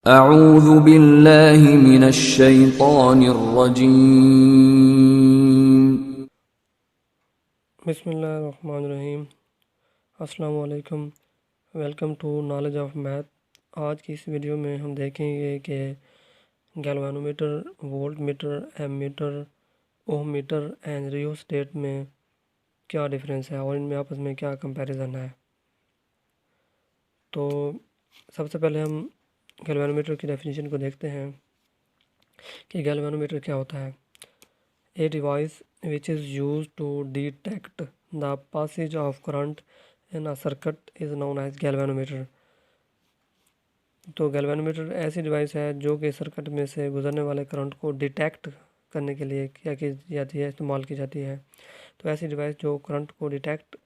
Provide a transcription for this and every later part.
अऊज़ु बिल्लाहि मिनश शैतानिर रजीम। बिस्मिल्लाहिर्रहमानिर्रहीम। अस्सलाम वालेकुम। Welcome to knowledge of math. आज की इस वीडियो में हम देखेंगे कि galvanometer, volt meter, ammeter, ohm meter and rheostat में क्या डिफरेंस है और इनमें आपस में क्या कंपैरिजन है। तो सबसे पहले हम गैल्वेनोमीटर की डेफिनेशन को देखते हैं कि गैल्वेनोमीटर क्या होता है। A device which is used to detect the passage of current in a circuit is known as galvanometer। तो गैल्वेनोमीटर ऐसी डिवाइस है जो कि सर्किट में से गुजरने वाले करंट को डिटेक्ट करने के लिए क्या की जाती है, इस्तेमाल की जाती है। तो ऐसी डिवाइस जो करंट को डिटेक्ट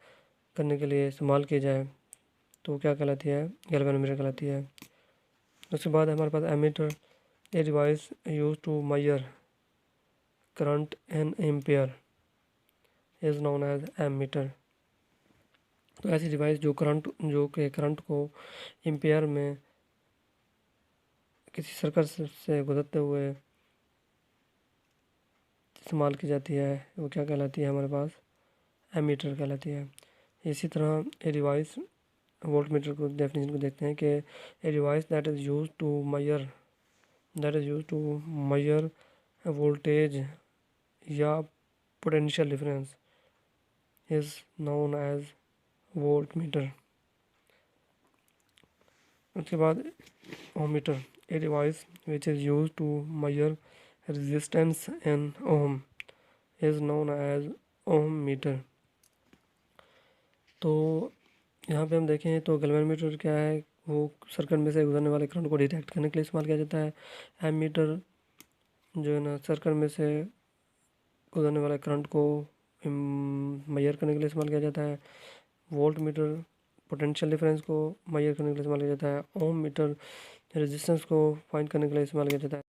करने के लिए इस्तेमाल की जाए तो क्या कहलाती है, गैल्वेनोमीटर कहलाती है। उसके बाद हमारे पास ammeter, a device use to measure current in ampere is known as ammeter. तो ऐसी डिवाइस जो करंट को एम्पियर में किसी सर्किट से गुजरते हुए इस्तेमाल की जाती है वो क्या कहलाती है, हमारे पास एमीटर कहलाती है। इसी तरह ए डिवाइस, वोल्ट मीटर को डेफिनेशन को देखते हैं कि a device that is use to measure voltage या potential difference is known as voltmeter. उसके बाद ohmmeter, a device which is used to measure resistance in ohm is known as ohm meter। तो यहाँ पे हम देखें तो galvanometer क्या है, वो सर्किट में से गुजरने वाले करंट को डिटेक्ट करने के लिए इस्तेमाल किया जाता है। एमीटर जो है ना, सर्किट में से गुजरने वाले करंट को मेजर करने के लिए इस्तेमाल किया जाता है। वोल्ट मीटर पोटेंशियल डिफरेंस को मेजर करने के लिए इस्तेमाल किया जाता है। ओम मीटर रेजिस्टेंस को फाइंड करने के लिए इस्तेमाल किया जाता है।